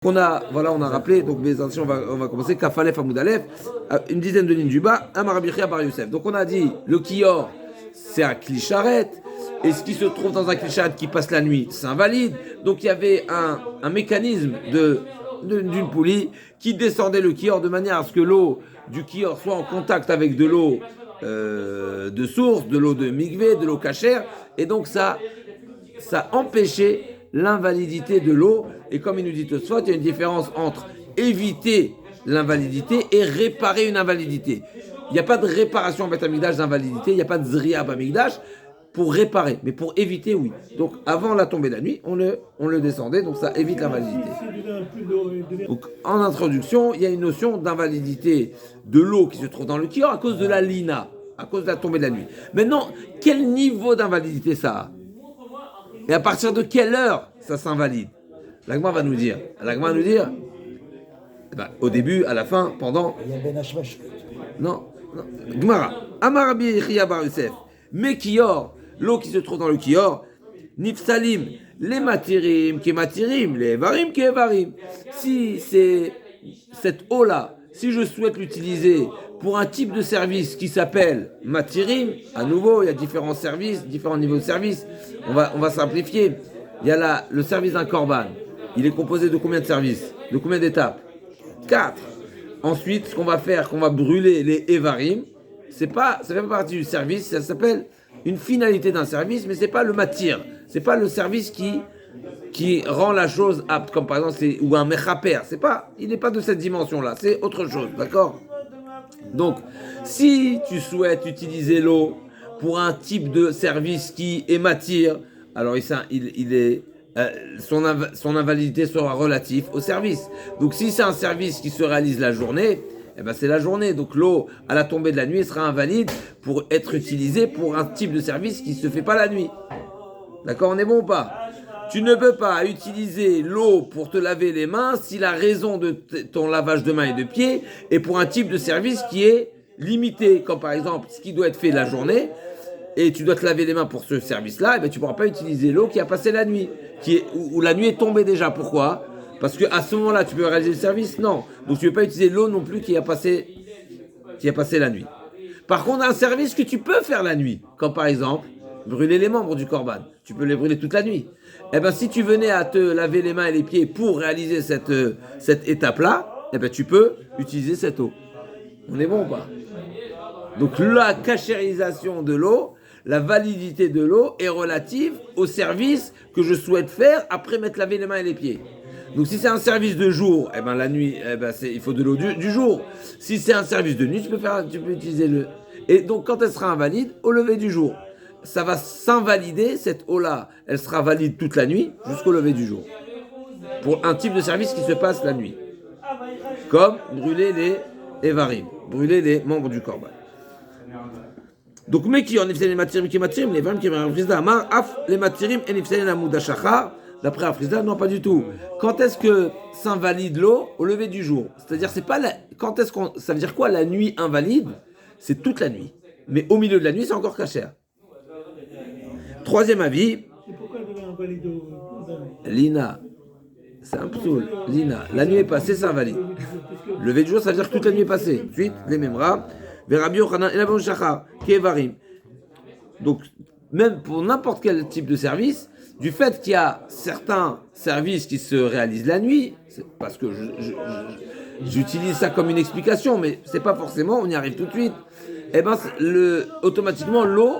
On a rappelé, donc mes attention, on va commencer, Kafalef Amoudalef, une dizaine de lignes du bas, Amarabichia Bar Youssef. Donc on a dit, le kior, c'est un clicharet, et ce qui se trouve dans un clicharet qui passe la nuit, c'est invalide. Donc il y avait un mécanisme d'une poulie qui descendait le kior de manière à ce que l'eau du kior soit en contact avec de l'eau de source, de l'eau de migvé, de l'eau cachère, et donc ça empêchait l'invalidité de l'eau. Et comme il nous dit Tosfot, il y a une différence entre éviter l'invalidité et réparer une invalidité. Il n'y a pas de réparation en Beth Amikdash d'invalidité, il n'y a pas de zriya Amikdash pour réparer, mais pour éviter, oui. Donc avant la tombée de la nuit, on le descendait, donc ça évite l'invalidité. Donc en introduction, il y a une notion d'invalidité de l'eau qui se trouve dans le kior à cause de la lina, à cause de la tombée de la nuit. Maintenant, quel niveau d'invalidité ça a? Et à partir de quelle heure ça s'invalide? L'Agma va nous dire. L'Agma va nous dire, au début, à la fin, pendant. Non. Gmara. Amarabi Yechia Bar Yosef. Mais kior, l'eau qui se trouve dans le kior, nifsalim, les matirim qui matirim, les evarim qui evarim. Si c'est cette eau-là, si je souhaite l'utiliser pour un type de service qui s'appelle matirim, à nouveau, il y a différents services, différents niveaux de service. On va simplifier. Il y a le service d'un korban. Il est composé de combien de services? De combien d'étapes? 4. Ensuite, ce qu'on va faire, qu'on va brûler les evarim, ça fait pas partie du service, ça s'appelle une finalité d'un service, mais c'est pas le matir. C'est pas le service qui rend la chose apte, comme par exemple, ou un mechaper. Il n'est pas de cette dimension-là, c'est autre chose, d'accord? Donc, si tu souhaites utiliser l'eau pour un type de service qui est matière, alors son invalidité sera relative au service. Donc si c'est un service qui se réalise la journée, c'est la journée. Donc l'eau à la tombée de la nuit sera invalide pour être utilisée pour un type de service qui ne se fait pas la nuit. D'accord, on est bon ou pas? Tu ne peux pas utiliser l'eau pour te laver les mains si la raison de ton lavage de mains et de pieds est pour un type de service qui est limité, comme par exemple ce qui doit être fait la journée, et tu dois te laver les mains pour ce service-là, tu ne pourras pas utiliser l'eau qui a passé la nuit, où la nuit est tombée déjà. Pourquoi? Parce qu'à ce moment-là, tu peux réaliser le service? Non. Donc tu ne peux pas utiliser l'eau non plus qui a passé la nuit. Par contre, un service que tu peux faire la nuit, comme par exemple brûler les membres du korban, tu peux les brûler toute la nuit. Si tu venais à te laver les mains et les pieds pour réaliser cette étape-là, tu peux utiliser cette eau. On est bon ou pas? Donc la cachérisation de l'eau, la validité de l'eau est relative au service que je souhaite faire après m'être lavé les mains et les pieds. Donc si c'est un service de jour, la nuit, il faut de l'eau du jour. Si c'est un service de nuit, tu peux utiliser le. Et donc quand elle sera invalide, au lever du jour, ça va s'invalider, cette eau-là, elle sera valide toute la nuit jusqu'au lever du jour. Pour un type de service qui se passe la nuit. Comme brûler les evarim, brûler les membres du korban. Donc, mais qui en ifselen matirim qui matirim, les femmes qui ont Afrizda, Amar, Af, les matirim, en ifselen amouda shachar, d'après Afrizda, non, pas du tout. Quand est-ce que s'invalide l'eau? Au lever du jour. C'est-à-dire, c'est pas ça veut dire quoi la nuit invalide? C'est toute la nuit. Mais au milieu de la nuit, c'est encore cachère. Troisième avis. Et pourquoi elle devait invalider Lina. C'est un psoul. Lina. La nuit est passée, c'est invalide. Lever du jour, ça veut dire que toute la nuit est passée. Ensuite, les memra. Rabbi Yochanan et la Shachar, qui est varim. Donc, même pour n'importe quel type de service, du fait qu'il y a certains services qui se réalisent la nuit, c'est parce que j'utilise ça comme une explication, mais c'est pas forcément, on y arrive tout de suite. Automatiquement, l'eau,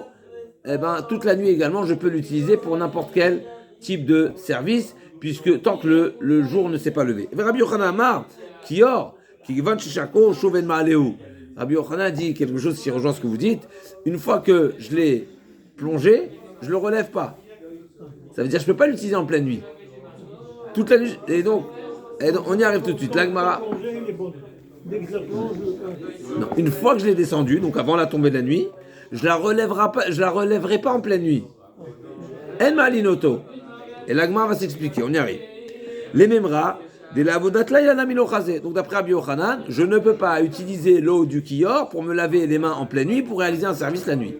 toute la nuit également, je peux l'utiliser pour n'importe quel type de service, puisque tant que le jour ne s'est pas levé. Rabbi Yochanan Amar, Kior, qui van shishako, shoven ma'aleu. Rabbi Yochanan dit quelque chose qui rejoint ce que vous dites. Une fois que je l'ai plongé, je ne le relève pas. Ça veut dire que je ne peux pas l'utiliser en pleine nuit. Toute la nuit. Et donc on y arrive tout de suite. L'Agmara. Non, une fois que je l'ai descendu, donc avant la tombée de la nuit, je la relèverai pas en pleine nuit. En malinoto. Et l'Agmara va s'expliquer. On y arrive. Les memra. Donc d'après Rabbi Yochanan, je ne peux pas utiliser l'eau du kior pour me laver les mains en pleine nuit pour réaliser un service la nuit.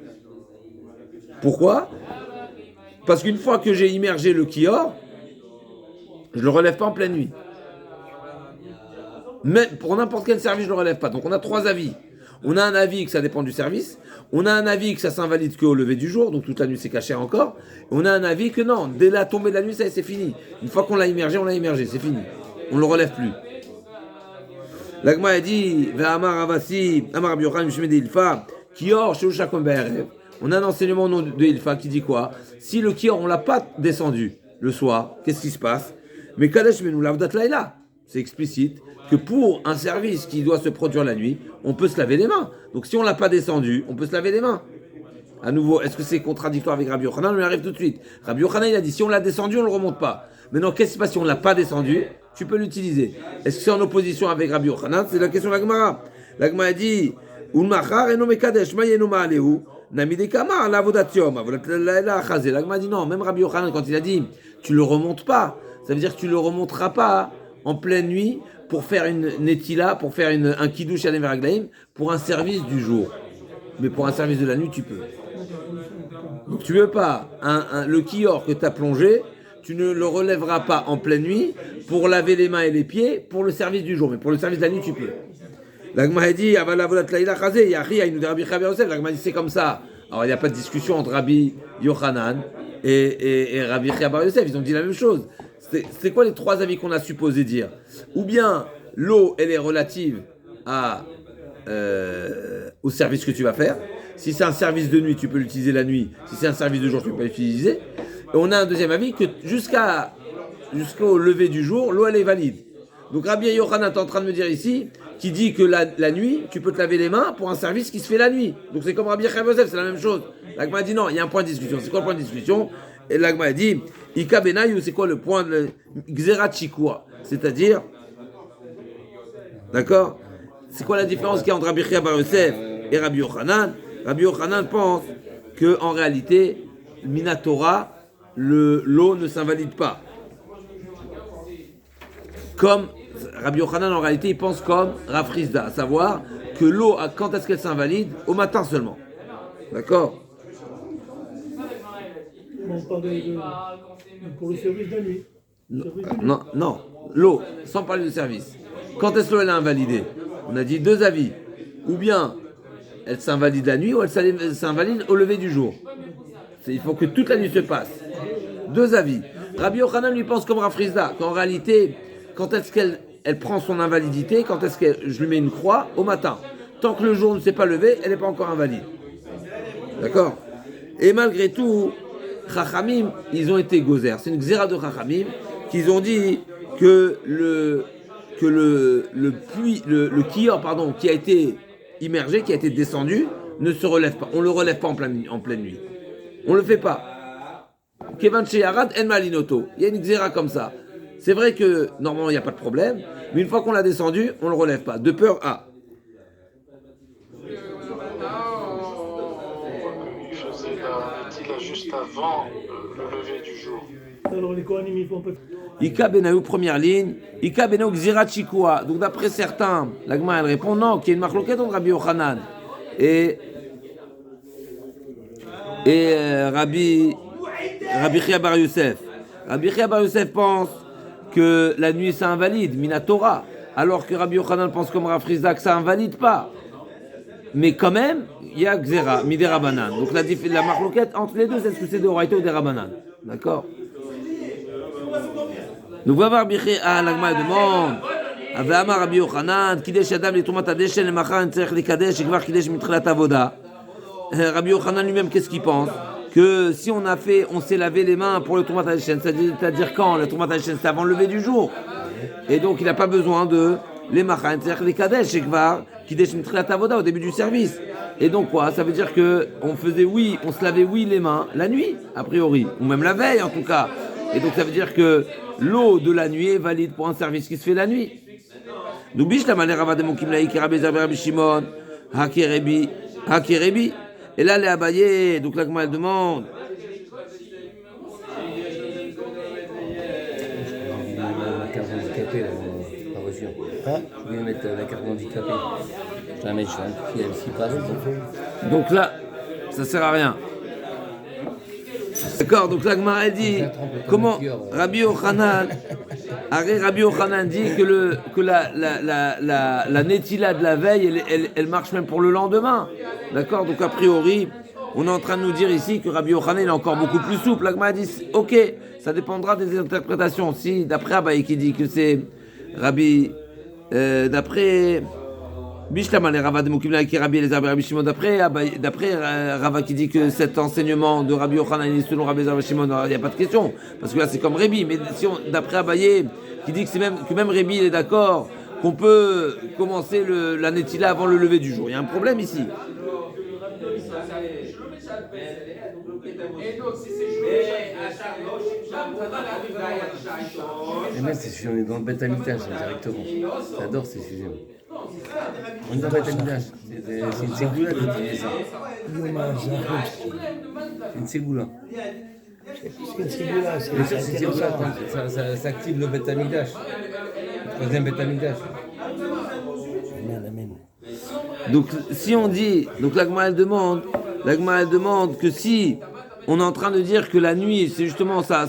Pourquoi? Parce qu'une fois que j'ai immergé le kior, je ne le relève pas en pleine nuit. Mais pour n'importe quel service, je ne le relève pas. Donc on a trois avis. On a un avis que ça dépend du service. On a un avis que ça s'invalide qu'au lever du jour, donc toute la nuit c'est caché encore. On a un avis que non, dès la tombée de la nuit, ça y est, c'est fini. Une fois qu'on l'a immergé, c'est fini. On ne le relève plus. L'agma a dit, Ve'amar Avasi, Amar Rabbi Yochanan Mishmei de Ilfa, Kior Sheu Shakom Be'erev. On a un enseignement au nom de Ilfa qui dit quoi? Si le Kior, on l'a pas descendu le soir, qu'est-ce qui se passe? Mais Kadesh Menu Lavdat Laila, c'est explicite que pour un service qui doit se produire la nuit, on peut se laver les mains. Donc si on l'a pas descendu, on peut se laver les mains. À nouveau, est-ce que c'est contradictoire avec Rabbi Yochanan? On y arrive tout de suite. Rabbi Yochanan, il a dit, si on l'a descendu, on ne le remonte pas. Maintenant, qu'est-ce qui se passe si on ne l'a pas descendu? Tu peux l'utiliser. Est-ce que c'est en opposition avec Rabbi Yochanan? C'est la question de la Gemara. La Gemara a dit, Ulmachar eno mekadesh, ma yenu ma'alehu, nami de kamar, la vodatiom. La Gemara a dit, non, même Rabbi Yochanan, quand il a dit, tu le remontes pas, ça veut dire que tu le remonteras pas en pleine nuit pour faire une netila, pour faire un kiddush à l'Emeraglaim, pour un service du jour. Mais pour un service de la nuit, tu peux. Donc tu veux pas, le kior que tu as plongé, tu ne le relèveras pas en pleine nuit pour laver les mains et les pieds pour le service du jour. Mais pour le service de la nuit, tu peux. L'agma a dit, c'est comme ça. Alors il n'y a pas de discussion entre Rabbi Yochanan et Rabbi Chia Bar Yosef, ils ont dit la même chose. C'est quoi les trois avis qu'on a supposé dire? Ou bien l'eau, elle est relative au service que tu vas faire. Si c'est un service de nuit, tu peux l'utiliser la nuit. Si c'est un service de jour, tu peux l'utiliser. Et on a un deuxième avis que jusqu'au lever du jour, l'eau, elle est valide. Donc Rabbi Yochanan est en train de me dire ici, qui dit que la nuit, tu peux te laver les mains pour un service qui se fait la nuit. Donc c'est comme Rabbi Chia Bar Yosef, c'est la même chose. L'agma a dit non, il y a un point de discussion. C'est quoi le point de discussion? Et l'agma a dit, Ika Benayu, c'est quoi le point de Gzerat Shikua? C'est-à-dire, d'accord? C'est quoi la différence qu'il y a entre Rabbi Chia Bar Yosef et Rabbi Yochanan? Rabbi Yochanan pense qu'en réalité, Minatora, l'eau ne s'invalide pas. Comme Rabbi Yochanan, en réalité, il pense comme Rav Frisda, à savoir que l'eau, quand est-ce qu'elle s'invalide? Au matin seulement. D'accord? On parle pour le service de la nuit. Non, l'eau, sans parler de service. Quand est-ce que l'eau elle est invalidée? On a dit deux avis. Ou bien elle s'invalide la nuit, ou elle s'invalide au lever du jour. Il faut que toute la nuit se passe. Deux avis. Rabbi Yochanan lui pense comme Rav Frisda, qu'en réalité, quand est-ce qu'elle prend son invalidité, quand est-ce que je lui mets une croix? Au matin. Tant que le jour ne s'est pas levé, elle n'est pas encore invalide. D'accord? Et malgré tout, Chachamim, ils ont été gozer. C'est une xéra de Chachamim qu'ils ont dit que le kior, qui a été immergé, qui a été descendu, ne se relève pas. On ne le relève pas en pleine nuit. On ne le fait pas. Kevan Sheyarad en malinoto. Il y a une xéra comme ça. C'est vrai que normalement il n'y a pas de problème, mais une fois qu'on l'a descendu, on ne le relève pas. De peur à. Juste avant le lever du jour. Alors les Kohanim, ils font pas. Ika Benaou, première ligne. Ika Benaou Gzirat Shikua. Donc d'après certains, l'agma elle répond non, qu'il y a une marloquette entre Rabbi Yochanan et Rabbi Chia Bar Yosef. Rabbi Chia Bar Yosef pense que la nuit ça invalide, Minatora, alors que Rabbi Yochanan pense comme Rav Frisda que ça invalide pas. Mais quand même, il y a Gzera, Midé Rabanan. Donc la marloquette entre les deux, c'est ce que c'est de Oraïto ou des Rabanan. D'accord? Nous voyons Rabbi Chia, l'agma demande. Avamar Rabbi Yochanan, Kidesh Adam, les Tumat Adeshen, les Machan, Tzerech, les Kadesh, Ekvar Kidesh, Mitrelat Avoda. Rabbi Yochanan lui-même, qu'est-ce qu'il pense? Que si on s'est lavé les mains pour le Tumat Adeshen, c'est-à-dire quand? Le Tumat Adeshen, c'est avant le lever du jour. Et donc, il n'a pas besoin de les Machan, Tzerech, les Kadesh, Ekvar Kidesh, Mitrelat Avoda au début du service. Et donc, quoi? Ça veut dire qu'on se lavait les mains la nuit, a priori, ou même la veille en tout cas. Et donc, ça veut dire que l'eau de la nuit est valide pour un service qui se fait la nuit. Doubish la manière Rava de Mokimlaï, Kerabé Rabbi Shimon, Hakerebi. Et là, les Abaye, donc là, comment elle demande? La carte handicapée, la voiture. Je vais mettre la carte handicapée. Je la mets, si elle s'y passe. Donc là, ça sert à rien. D'accord, donc là, Gmara dit, comment Rabbi Yochanan, Arrêt Rabbi Yochanan dit que la netila de la veille, elle marche même pour le lendemain. D'accord? Donc a priori, on est en train de nous dire ici que Rabbi Yochanan est encore beaucoup plus souple. L'Agma dit, ok, ça dépendra des interprétations. Si d'après Abaye qui dit que c'est Rabbi, d'après Bishlama les Rava de Moukimla qui Rabbi les Rabbi Shimon, d'après Rava qui dit que cet enseignement de Rabbi Yochanan est selon Rabbi Shimon, il n'y a pas de question, parce que là c'est comme Rabbi. Mais si d'après Abaye qui dit que même Rabbi il est d'accord qu'on peut commencer la netila avant le lever du jour, il y a un problème ici. Et même ces sujets, on est dans le Beth Amikdash directement. J'adore ces sujets. On est dans le Beth Amikdash. C'est une ségoula qui dit ça. C'est une ségoula. C'est une ségoula, Bien sûr, c'est une ségoula. Ça active le Beth Amikdash. Le troisième Beth Amikdash. Donc si on dit, donc l'Agma elle demande que si on est en train de dire que la nuit, c'est justement ça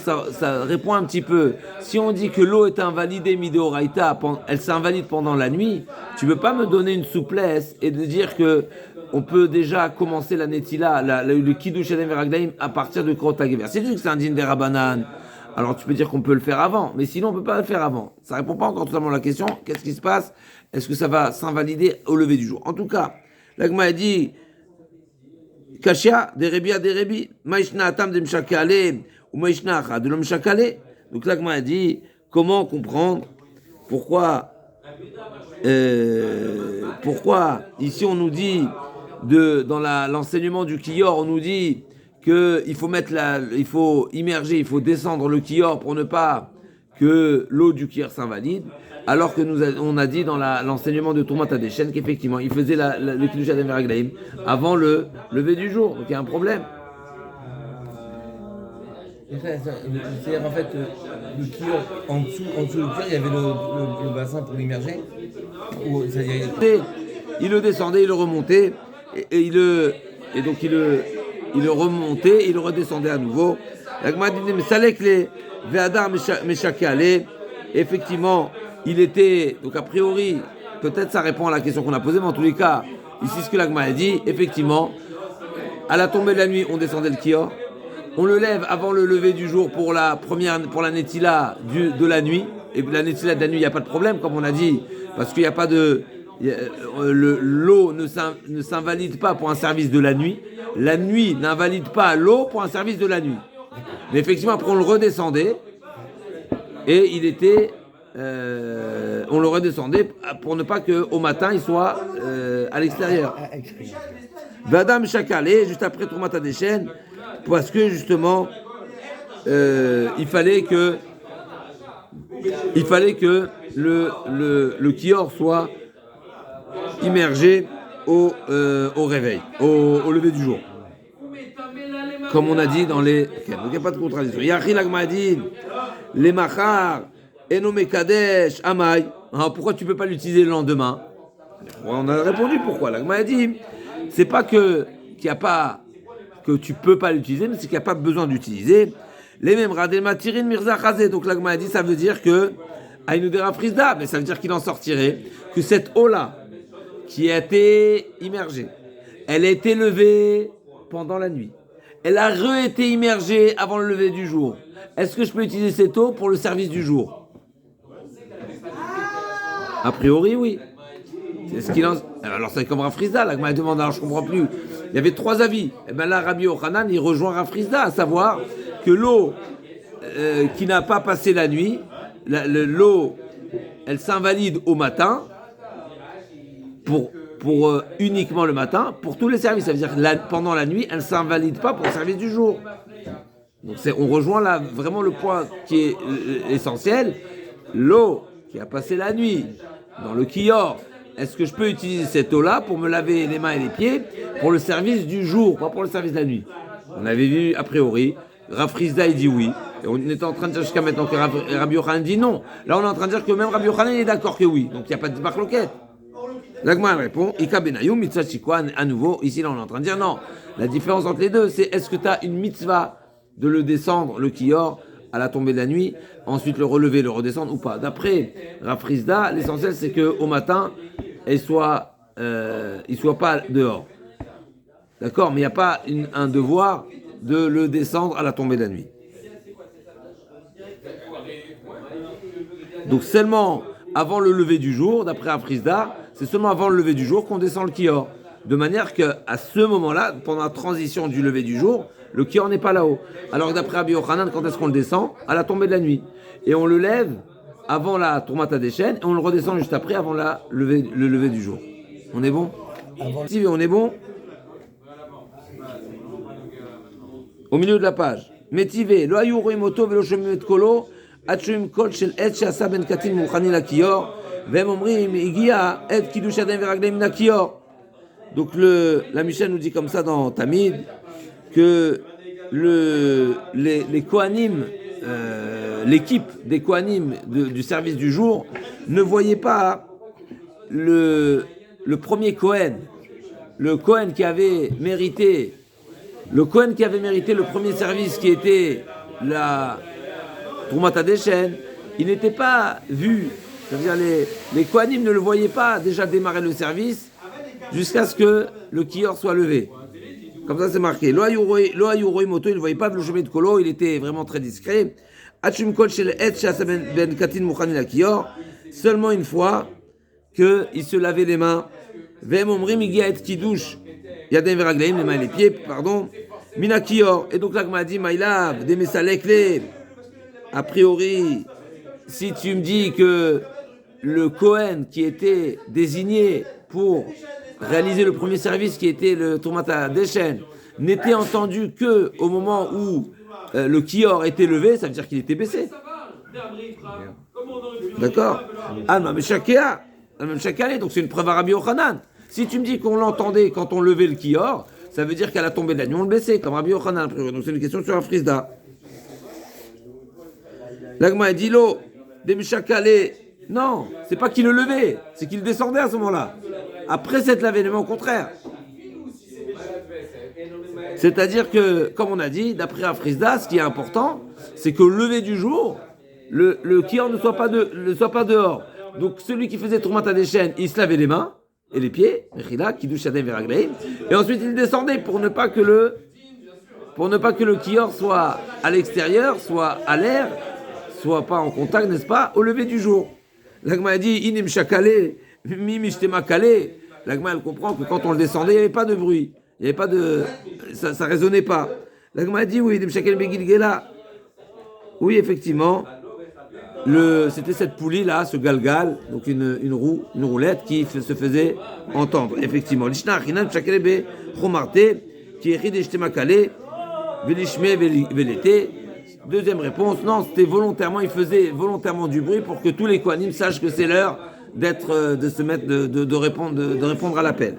répond un petit peu. Si on dit que l'eau est invalidée midoraita, elle s'invalide pendant la nuit, tu peux pas me donner une souplesse et de dire que on peut déjà commencer la netila, le kiddush adem veragdaim à partir de Krot HaGever. C'est juste que c'est un din des Rabbanan. Alors tu peux dire qu'on peut le faire avant, mais sinon on peut pas le faire avant. Ça répond pas encore totalement à la question. Qu'est-ce qui se passe? Est-ce que ça va s'invalider au lever du jour? En tout cas, l'Agma a dit Kashia, des Rebi, Maïshna Atam de Mshakale, ou Maïshna Acha de l'Omshakale. Donc l'Agma a dit comment comprendre pourquoi ici on nous dit dans l'enseignement du Kiyor, on nous dit qu'il faut il faut immerger, il faut descendre le Kiyor pour ne pas que l'eau du Kiyor s'invalide. Alors que on a dit dans l'enseignement de Tourmat Adeshen qu'effectivement, il faisait le Kiddush Adem Veraglaim avant le lever du jour. Donc il y a un problème. C'est-à-dire en fait, le kior, en dessous du kior, il y avait le bassin pour l'immerger. Il le descendait, il le remontait, et donc il le remontait, il le redescendait à nouveau. L'Agma dit, mais Salek les Ve'adar Meshakale, effectivement, il était, donc a priori, peut-être ça répond à la question qu'on a posée, mais en tous les cas, ici ce que l'Agma a dit, effectivement, à la tombée de la nuit, on descendait le kior, on le lève avant le lever du jour pour la netila de la nuit, et la netila de la nuit, il n'y a pas de problème, comme on a dit, parce qu'il n'y a pas de... l'eau ne s'invalide pas pour un service de la nuit n'invalide pas l'eau pour un service de la nuit. Mais effectivement, après on le redescendait, et il était... on le redescendait pour ne pas qu'au matin il soit à l'extérieur. Vadam Chakalé, juste après Tourmat Adeshen, parce que justement il fallait que le kior soit immergé au réveil, au lever du jour. Comme on a dit dans les... Donc il n'y a pas de contradiction. Yachil Agma dit, les machar, Enome Kadesh, Amai. Pourquoi tu ne peux pas l'utiliser le lendemain? On a répondu pourquoi. L'Agma a dit, c'est pas que tu ne peux pas l'utiliser, mais c'est qu'il n'y a pas besoin d'utiliser. Les mêmes Radel Matirin Mirza Chazé. Donc l'Agma a dit, ça veut dire que Aïnoudera Frisda, mais ça veut dire qu'il en sortirait, que cette eau-là, qui a été immergée, elle a été levée pendant la nuit. Elle a re-été immergée avant le lever du jour. Est-ce que je peux utiliser cette eau pour le service du jour? A priori, oui. C'est ce qu'il en... Alors c'est comme Rafrizda, là, que m'a demandé, alors je ne comprends plus. Il y avait 3 avis. Et bien là, Rabbi Yochanan, il rejoint Rafrizda, à savoir que l'eau qui n'a pas passé la nuit, l'eau, elle s'invalide au matin, pour uniquement le matin, pour tous les services. Ça veut dire que pendant la nuit, elle ne s'invalide pas pour le service du jour. Donc on rejoint là vraiment le point qui est essentiel. L'eau qui a passé la nuit dans le kior, est-ce que je peux utiliser cette eau-là pour me laver les mains et les pieds pour le service du jour, pas pour le service de la nuit? On avait vu a priori, Rav Rizda il dit oui, et on était en train de dire jusqu'à maintenant que Rabbi Yochanan dit non. Là on est en train de dire que même Rabbi Yochanan est d'accord que oui, donc il n'y a pas de marloquette. L'Agma répond, Ika Benayou, mitzvah chikwan, à nouveau, ici là on est en train de dire non. La différence entre les deux, c'est est-ce que tu as une mitzvah de le descendre, le kior, à la tombée de la nuit, ensuite le relever, le redescendre ou pas. D'après Rafrizda, l'essentiel c'est qu'au matin, il soit pas dehors. D'accord? Mais il n'y a pas un devoir de le descendre à la tombée de la nuit. Donc seulement avant le lever du jour, d'après Rafrizda, c'est seulement avant le lever du jour qu'on descend le kior. De manière qu'à ce moment-là, pendant la transition du lever du jour, le kior n'est pas là-haut. Alors que d'après Rabbi Yochanan, quand est-ce qu'on le descend? À la tombée de la nuit. Et on le lève avant la tourmata des chaînes et on le redescend juste après, avant le lever du jour. On est bon? Si on est bon? Au milieu de la page. Métivé, lo ayu roim oto velo shomim et kolo, עד שומעים קול של עץ שעשה בן קטין מוכני לכיור, והם אומרים, הגיע עת קידוש ידיים ורגליים מן הכיור. Donc la Mishnah nous dit comme ça dans Tamid, que les Kohanim, l'équipe des Kohanim du service du jour, ne voyait pas le premier Kohen, le Kohen qui avait mérité le premier service qui était la Tourmata des chaînes, il n'était pas vu, c'est-à-dire les Kohanim ne le voyaient pas déjà démarrer le service jusqu'à ce que le kior soit levé. Comme ça c'est marqué. Lo ayuroi moto, il ne voyait pas le chemin de kolo, il était vraiment très discret. Achum kol shel et shasa ben katin mukhani la kior, seulement une fois qu'il se lavait les mains. Vem omrim igia et kiddush yadem veragleim, les mains et les pieds, pardon. Mina kior. Et donc là m'a dit maïlav des mesalekle. A priori, si tu me dis que le Kohen qui était désigné pour réaliser le premier service qui était le Tourmata des chaînes n'était entendu que au moment où le kior était levé, ça veut dire qu'il était baissé. D'accord? Alma Meshakea, donc c'est une preuve à Rabbi Yochanan. Si tu me dis qu'on l'entendait quand on levait le kior, ça veut dire qu'à la tombée de la nuit on le baissait, comme Rabbi Yochanan. Donc c'est une question sur Afrizda. L'agma a dit l'eau, des Meshakale. Non, c'est pas qu'il le levait, c'est qu'il descendait à ce moment-là. Après s'être lavé les mains, au contraire. C'est-à-dire que, comme on a dit, d'après Afrizda, ce qui est important, c'est que le lever du jour, le kior ne soit pas dehors. Donc celui qui faisait Tourmata des chaînes, il se lavait les mains et les pieds, et ensuite il descendait pour ne pas que le kior soit à l'extérieur, soit à l'air, soit pas en contact, n'est-ce pas, au lever du jour. L'agma a dit, inim shakale, mimishtema kale. L'agma, elle comprend que quand on le descendait, il n'y avait pas de bruit. Il n'y avait pas de... Ça résonnait pas. L'agma a dit, oui, inim shakale begilgela. Oui, effectivement, c'était cette poulie-là, ce galgal, donc une roulette qui se faisait entendre. Effectivement. L'ishna achinan shakale be chomarte, qui est rideshtema kale, velishme velete. Deuxième réponse, non, c'était volontairement, il faisait volontairement du bruit pour que tous les Kohanim sachent que c'est l'heure de se mettre, de répondre à l'appel.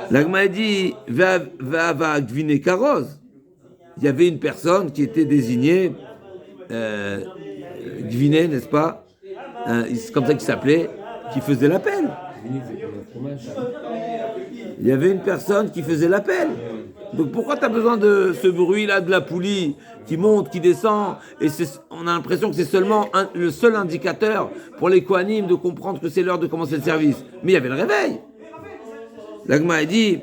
L'agma a dit, va gvine karoz. Il y avait une personne qui était désignée, gvine, n'est-ce pas? C'est comme ça qu'il s'appelait, qui faisait l'appel. Il y avait une personne qui faisait l'appel. Donc pourquoi tu as besoin de ce bruit-là de la poulie qui monte, qui descend, et on a l'impression que c'est seulement le seul indicateur pour les Kohanim de comprendre que c'est l'heure de commencer le service. Mais il y avait le réveil. L'agma a dit,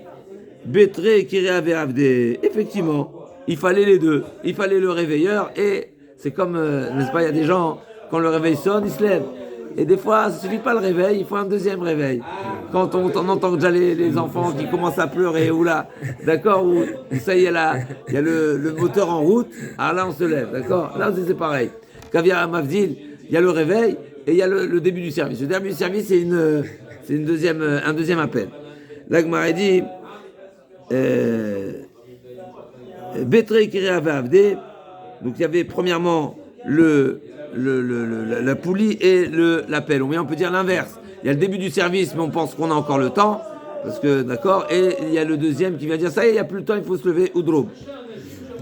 Betre Kirea Ve'avde. Effectivement, il fallait les deux. Il fallait le réveilleur et c'est comme, n'est-ce pas, il y a des gens, quand le réveil sonne, ils se lèvent. Et des fois, ça ne suffit pas le réveil, il faut un deuxième réveil. Quand on entend déjà les enfants qui commencent à pleurer, ou là, d'accord, ou ça y est, là, il y a le moteur en route, alors là, on se lève, d'accord? Là aussi, c'est pareil. Quand il y a un Mavdil, il y a le réveil et il y a le début du service. Le début du service, c'est un deuxième appel. L'Agmara dit, Betre Kirea Ve'avde, donc il y avait premièrement la poulie et l'appel. On peut dire l'inverse. Il y a le début du service, mais on pense qu'on a encore le temps, parce que d'accord. Et il y a le deuxième qui vient dire ça y est, il n'y a plus le temps, il faut se lever. Udrob.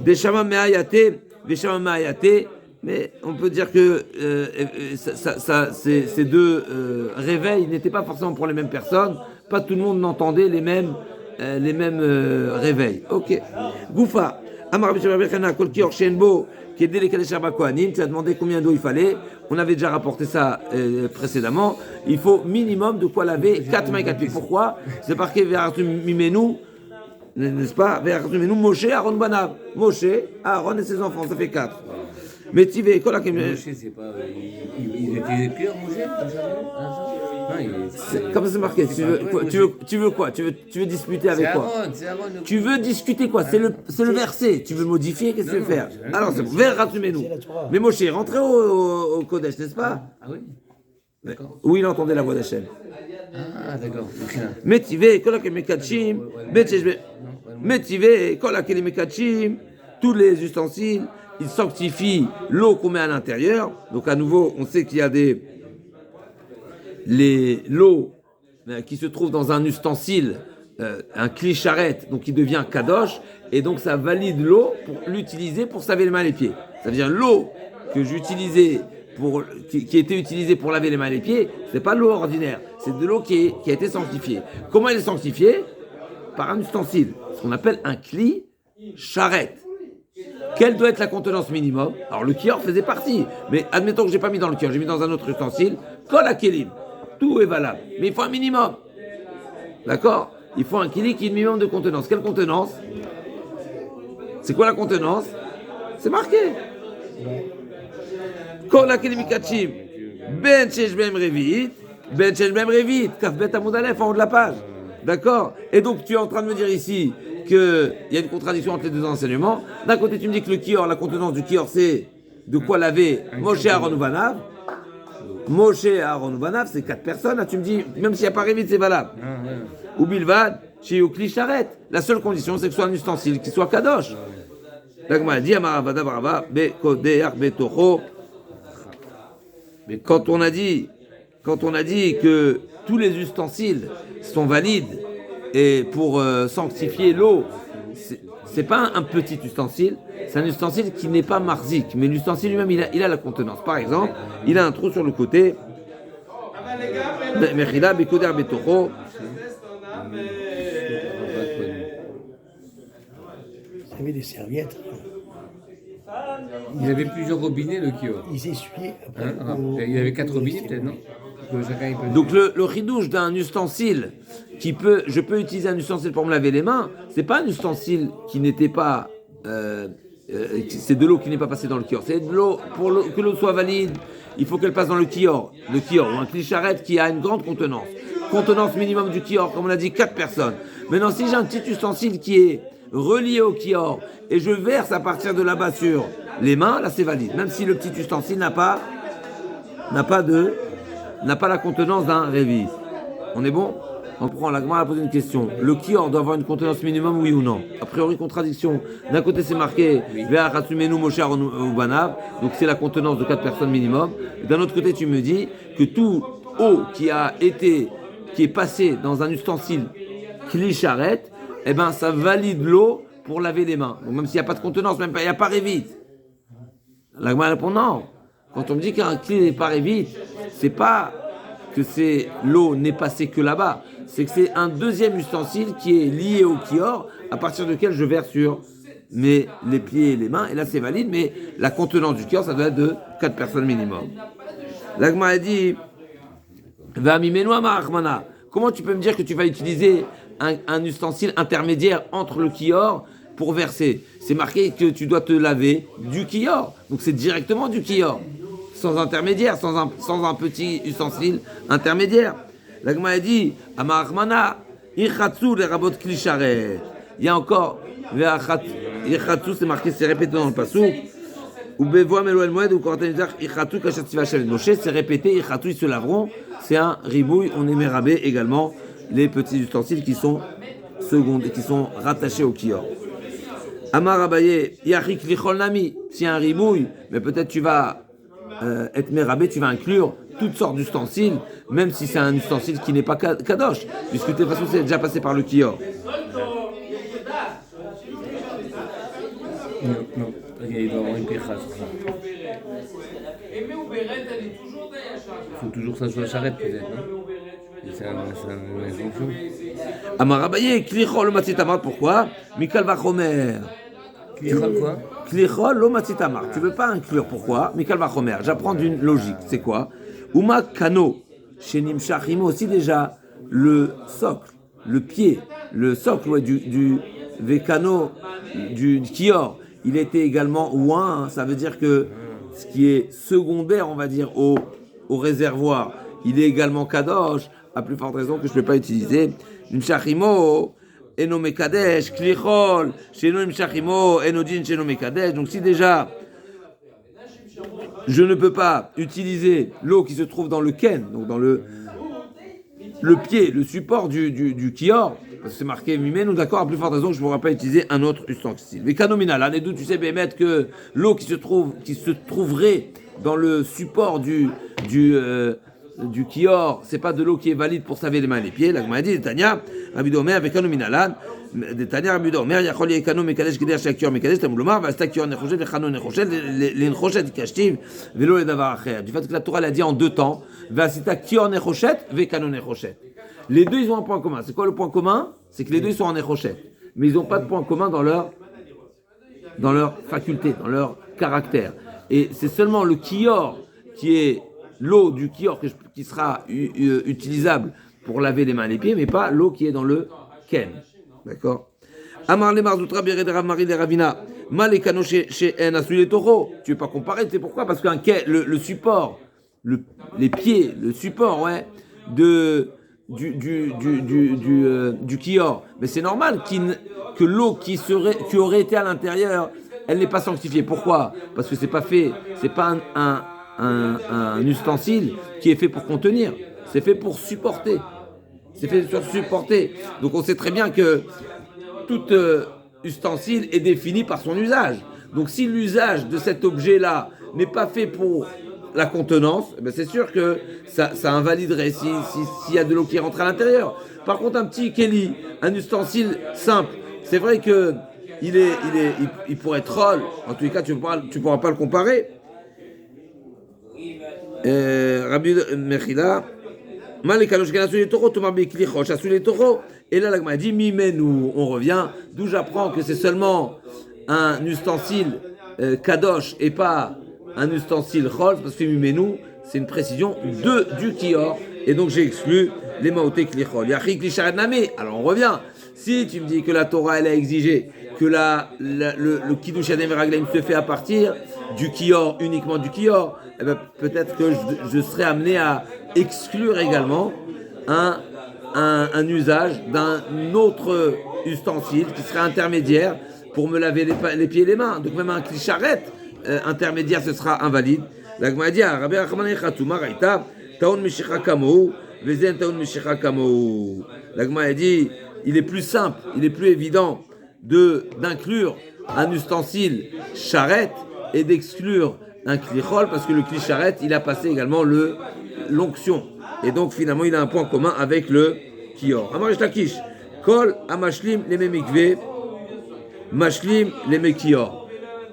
Deshama me'ayate, veshama me'ayate. Mais on peut dire que ces deux réveils n'étaient pas forcément pour les mêmes personnes. Pas tout le monde n'entendait les mêmes réveils. Ok. Goufa. Amar Rabbi Shimon bar Yochai, Kol Kior Shenbo, qui est délégué Shabbat Kohanim. Tu as demandé combien d'eau il fallait. On avait déjà rapporté ça précédemment. Il faut minimum de quoi laver 4 mains et 4 pieds. Pourquoi? C'est marqué Ve'aratu Mimenu, n'est-ce pas? Ve'aratu Mimenu, Moshe, Aaron, Banav. Moshe, Aaron et ses enfants, ça fait 4. Mais tu veux, Moshe, c'est pas. Il utilisait pire, Moshe? Comme c'est marqué, tu veux quoi? Tu veux discuter avec quoi? C'est Aaron. Tu veux discuter quoi? C'est le verset. Tu veux modifier? Qu'est-ce que tu veux faire? Alors c'est bon. Ve'aratu-menu. Mais Moshe est rentré au Kodesh, n'est-ce pas? Ah oui. D'accord. Où il entendait la voix d'Hachem. Ah d'accord. Métivé, kolak et mekachim, métivé, kolak et mekachim, tous les ustensiles, ils sanctifient l'eau qu'on met à l'intérieur. Donc à nouveau, on sait qu'il y a l'eau qui se trouve dans un ustensile, un kli charrette, donc qui devient kadosh, et donc ça valide l'eau pour l'utiliser pour se laver les mains et les pieds. Ça veut dire l'eau que j'utilisais qui était utilisée pour laver les mains et les pieds, c'est pas de l'eau ordinaire, c'est de l'eau qui a été sanctifiée. Comment elle est sanctifiée? Par un ustensile, ce qu'on appelle un kli charrette. Quelle doit être la contenance minimum? Alors le kior faisait partie, mais admettons que j'ai pas mis dans le kior, j'ai mis dans un autre ustensile, kol hakelim, tout est valable, mais il faut un minimum. D'accord? Il faut un kli qui ait un minimum de contenance. Quelle contenance? C'est quoi la contenance? C'est marqué. Kol hakelim mikachim, ben shesh behem revit, kaf bet amud alef en haut de la page. D'accord? Et donc tu es en train de me dire ici qu'il y a une contradiction entre les deux enseignements. D'un côté, tu me dis que le kior, la contenance du kior, c'est de quoi laver Moshe, Aaron ou Banav. Moshe, Aaron ou Banav, c'est 4 personnes. Là, tu me dis, même s'il n'y a pas révite, c'est valable. Ou Bilvad, chez Yokli Charette. La seule condition, c'est que ce soit un ustensile qui soit kadosh. L'agma dit, Amaravada Barava, Bekodeach Betocho. Mais quand on a dit que tous les ustensiles sont valides et pour sanctifier l'eau, c'est pas un petit ustensile, c'est un ustensile qui n'est pas marzik, mais l'ustensile lui-même il a la contenance. Par exemple, il a un trou sur le côté. Mechila bekoder betocho. Vous avez des serviettes. Il avait plusieurs robinets, le kior. Ils essuyaient. Il avait 4 robinets, peut-être, non? Donc le chidouche d'un ustensile je peux utiliser un ustensile pour me laver les mains, c'est pas un ustensile qui n'était pas, c'est de l'eau qui n'est pas passée dans le kior. C'est de l'eau, que l'eau soit valide, il faut qu'elle passe dans le kior ou un kli charrette qui a une grande contenance. Contenance minimum du kior, comme on a dit, 4 personnes. Maintenant, si j'ai un petit ustensile qui est relié au kior et je verse à partir de là-bas sur les mains, là c'est valide. Même si le petit ustensile n'a pas la contenance d'un révis. On est bon? On prend la Gemara à poser une question. Le kior doit avoir une contenance minimum, oui ou non? A priori, contradiction. D'un côté, c'est marqué Ve'achatsumenu Moshe Aaron ou Banav, donc c'est la contenance de 4 personnes minimum. Et d'un autre côté, tu me dis que tout eau qui est passée dans un ustensile kli charrette, eh ben ça valide l'eau pour laver les mains. Donc même s'il n'y a pas de contenance, même pas, il n'y a pas révite. La Gemara répond non. Quand on me dit qu'un kli n'est pas révite, c'est pas que c'est l'eau n'est passée que là-bas, c'est que c'est un deuxième ustensile qui est lié au kior, à partir duquel je verse sur les pieds et les mains, et là c'est valide, mais la contenance du kior, ça doit être de 4 personnes minimum. L'agma a dit, comment tu peux me dire que tu vas utiliser un ustensile intermédiaire entre le kior pour verser? C'est marqué que tu dois te laver du kior, donc c'est directement du kior. Sans intermédiaire, sans un petit ustensile intermédiaire. L'agma a dit, Amarachmana, Ichatsu les rabot klisharet. Il y a encore, Ichatsu, c'est marqué, c'est répété dans le passou. Ou bevoa meloel moed, ou quand on dit Ichatsu kachat tivachel Moshe, c'est répété, Ichatsu, ils se laveront. C'est un ribouille, on émet rabé également les petits ustensiles qui sont rattachés au kior. Amar Abaye, Yachik lichol nami, c'est un ribouille, mais peut-être tu vas être mérabé, tu vas inclure toutes sortes d'ustensiles, même si c'est un ustensile qui n'est pas kadosh, puisque de toute façon c'est déjà passé par le kior. Non. Il doit avoir une pécha sur ça. Il faut toujours que ça soit charrette peut-être, non? C'est une injonction. Amarabaye, klichol matsitamar, pourquoi? Mikal vachomer. Quoi? Klichol lo matsitamar. Tu veux pas inclure, pourquoi? Mikal vachomer. J'apprends d'une logique, c'est quoi? Uma kano, shenim shachimo, aussi déjà le socle, le pied, le socle ouais, du vekano, du kior, il était également ouin, ça veut dire que ce qui est secondaire, on va dire, au réservoir, il est également kadosh, à plus forte raison que je ne peux pas utiliser. Nimshachimo, eno mekadesh, klichol, sheno nimshachimo, enodin sheno mekadesh. Donc si déjà je ne peux pas utiliser l'eau qui se trouve dans le ken, donc dans le pied, le support du kior, parce que c'est marqué mimé, nous d'accord, à plus forte raison que je ne pourrai pas utiliser un autre ustensile. Mais canominal, hein, d'où tu sais, Bémet, que l'eau qui se trouverait dans le support du kior, c'est pas de l'eau qui est valide pour laver les mains et les pieds. La Gemara dit, Tania, Rabbi Domer, avec canominalan, Tania, Rabbi Domer, Yachol Yekano Mekadesh Kedesh Shakior Mekadesh, Tamulomar, Vastakior Nechoshet, Vechano Nechoshet, l'Enchoshet Kashtiv, Velo et Davar Acher. Du fait que la Torah l'a dit en deux temps, Vasita Kior Nechoshet, Vekano Nechoshet. Les deux, ils ont un point commun. C'est quoi le point commun? C'est que les deux, ils sont en Nechoshet. Mais ils n'ont pas de point commun dans leur faculté, dans leur caractère. Et c'est seulement le kior qui est l'eau du kior qui sera utilisable pour laver les mains et les pieds, mais pas l'eau qui est dans le ken. D'accord? Amar le marzoutra bere de Ramari de Ravina. Mal et kano chez un assouli les taureaux. Tu ne veux pas comparer, tu sais pourquoi? Parce qu'un ken, le support, les pieds, le support, ouais, du kior. Mais c'est normal que l'eau qui aurait été à l'intérieur, elle n'est pas sanctifiée. Pourquoi? Parce que c'est pas un ustensile qui est fait pour contenir. C'est fait pour supporter. C'est fait pour supporter. Donc on sait très bien que tout ustensile est défini par son usage. Donc si l'usage de cet objet-là n'est pas fait pour la contenance, ben c'est sûr que ça invaliderait s'il y a de l'eau qui rentre à l'intérieur. Par contre, un petit keli, un ustensile simple, c'est vrai que il pourrait être troll. En tous les cas, tu pourras pas le comparer. Rabbi Mechila, Malekalosh Ganasou les taureaux, Thomas Beklichosh, Assou les taureaux. Et là, l'agma dit, Mimenu, on revient. D'où j'apprends que c'est seulement un ustensile kadosh et pas un ustensile chol, parce que Mimenu, c'est une précision du kior. Et donc j'ai exclu les maoté klichol. Yachik lishared name. Alors on revient. Si tu me dis que la Torah, elle a exigé que le kiddush adem veraglaim se fait à partir du kior, uniquement du kior, eh ben, peut-être que je serais amené à exclure également un usage d'un autre ustensile qui serait intermédiaire pour me laver les pieds et les mains. Donc même un clicharette intermédiaire, ce sera invalide. La Gemara dit, Rabbi Rachman Chatuma Raïta, Taon Mishicha Kamou, Vezen Taon Mishicha Kamou. La Gemara dit, il est plus simple, il est plus évident d'inclure un ustensile charrette et d'exclure un klichol, parce que le clicharette, il a passé également l'onction. Et donc finalement, il a un point commun avec le kior. Amar Lakish, Kol Amashlim les Mikve, Mashlim les Mekior.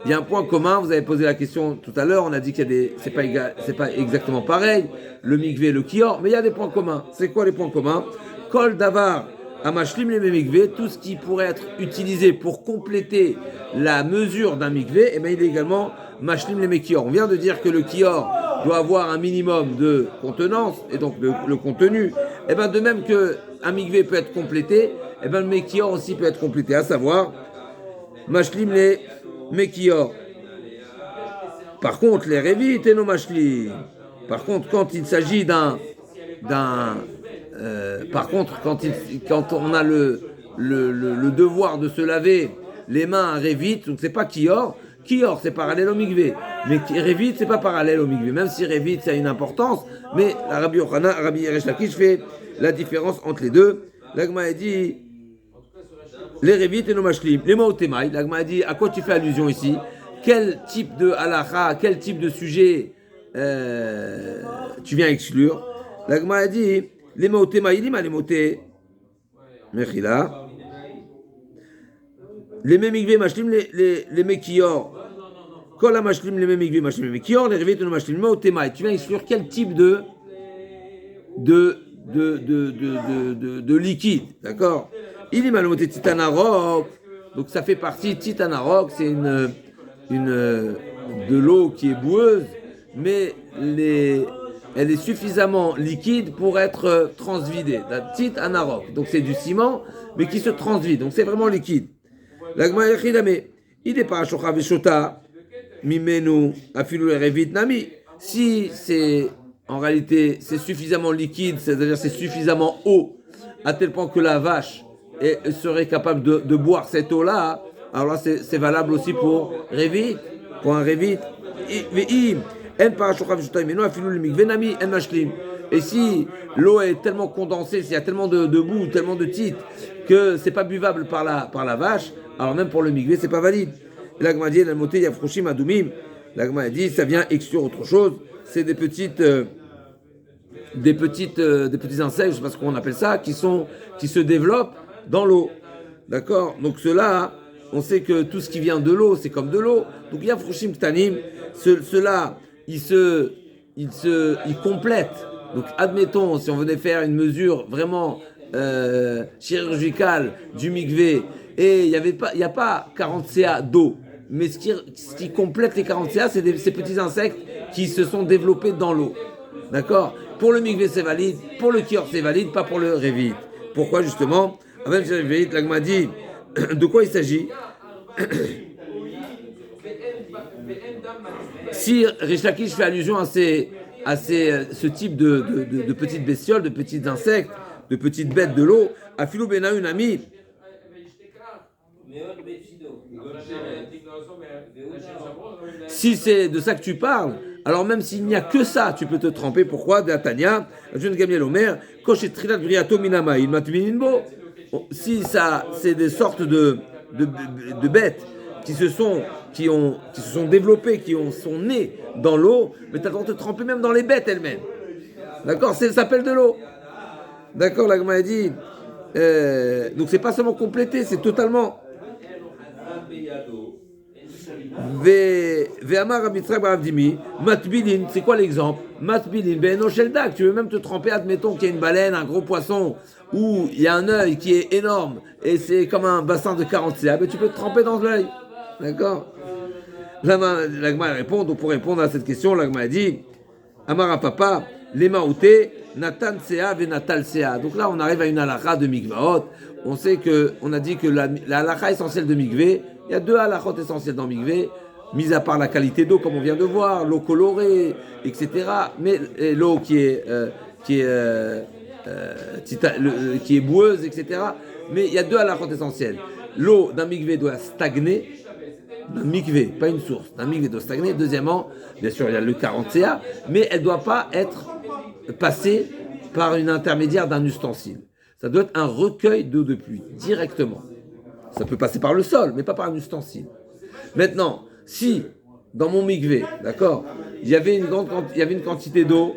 Il y a un point commun, vous avez posé la question tout à l'heure, on a dit qu'il y a c'est pas exactement pareil, le mikve et le kior, mais il y a des points communs. C'est quoi les points communs? Kol Davar Amashlim les mikve, tout ce qui pourrait être utilisé pour compléter la mesure d'un mikve, et bien il est également Mashlim les mekior. On vient de dire que le kior doit avoir un minimum de contenance, et donc le contenu. Et bien de même qu'un mikve peut être complété, et bien le mekior aussi peut être complété, à savoir Mashlim les mekior. Par contre, les révites et nos mashlim. Par contre, quand il s'agit quand on a le devoir de se laver les mains à révite, donc c'est pas kior. Kior, c'est parallèle au mikvé. Mais révite, c'est pas parallèle au mikvé. Même si révite, ça a une importance. Mais la Rabbi Yochanan, Rabbi Yeresh Lakish fait la différence entre les deux. L'Agma a dit les révites et nos mashlim. Les maotemaï. L'Agma a dit à quoi tu fais allusion ici? Quel type de halakha, quel type de sujet tu viens exclure? L'Agma a dit les maotemaï, les moté mechila. Les mikvé mashlim, les mekior, Kol ha-mashlim le mikvé mashlim le kior, les revit no mashlim mo tema. Et tu viens exclure quel type de liquide, d'accord? Il est malmoté titanarok, donc ça fait partie, titanarok, c'est de l'eau qui est boueuse, mais elle est suffisamment liquide pour être transvidée. La titanarok, donc c'est du ciment, mais qui se transvide, donc c'est vraiment liquide. L'agma yechidame, il est pas shocha veshota, mimenu afilu revit nami. Si c'est en réalité, c'est suffisamment liquide, c'est-à-dire c'est suffisamment eau, à tel point que la vache serait capable de boire cette eau-là. Alors là, c'est valable aussi pour Revit, pour un Revit. Et si l'eau est tellement condensée, s'il y a tellement de boue, tellement de titres, que c'est pas buvable par la vache, alors même pour le migvé, c'est pas valide. L'agma dit, l'agma dit, ça vient exclure autre chose. C'est des petits insectes, je ne sais pas ce qu'on appelle ça, qui se développent dans l'eau. D'accord? Donc ceux-là, on sait que tout ce qui vient de l'eau, c'est comme de l'eau. Donc il y a Frushim Ktanim, ceux-là, ils complètent. Donc admettons, si on venait faire une mesure vraiment chirurgicale du mikvé, et il n'y a pas 40 CA d'eau, mais ce qui complète les 40 CA, c'est ces petits insectes qui se sont développés dans l'eau. D'accord? Pour le mikvé, c'est valide. Pour le kior, c'est valide, pas pour le revit. Pourquoi, justement? Avec le revit, l'agma dit, de quoi il s'agit? Si Rish Lakish fait allusion à ce type de petites bestioles, de petits insectes, de petites bêtes de l'eau, à Philou Bena une amie, si c'est de ça que tu parles, alors même s'il n'y a que ça, tu peux te tremper. Pourquoi? De Tania, jeune Gamliel Omer, Kosh et Trilat Vriato Minama, il matmininbo. Si ça, c'est des sortes de bêtes qui se sont développées, qui sont nées dans l'eau, mais tu as le droit de te tremper même dans les bêtes elles-mêmes. D'accord? Ça s'appelle de l'eau. D'accord, la Gemara dit. Donc c'est pas seulement complété, c'est totalement. Ve'amar Rabitzrak Baravdimi, Matbilin, c'est quoi l'exemple? Matbilin, ben Sheldak, tu veux même te tremper, admettons qu'il y a une baleine, un gros poisson, où il y a un œil qui est énorme, et c'est comme un bassin de 40 CA, ben tu peux te tremper dans l'œil. D'accord? L'agma répond, donc pour répondre à cette question, l'agma dit, Amara Papa, les maouté, Natan CA, Venatal CA. Donc là, on arrive à une halakha de mikvaot. On sait on a dit que la halakha essentielle de mikvé, il y a deux halakhot essentielles dans mikvé, mis à part la qualité d'eau, comme on vient de voir, l'eau colorée, etc. Mais l'eau qui est boueuse, etc. Mais il y a deux halakhot essentielles. L'eau d'un mikvé doit stagner, d'un mikvé, pas une source, d'un mikvé doit stagner. Deuxièmement, bien sûr, il y a le 40 CA, mais elle ne doit pas être passée par une intermédiaire d'un ustensile. Ça doit être un recueil d'eau de pluie, directement. Ça peut passer par le sol, mais pas par un ustensile. Maintenant, si, dans mon mikvé, d'accord, il y avait une quantité d'eau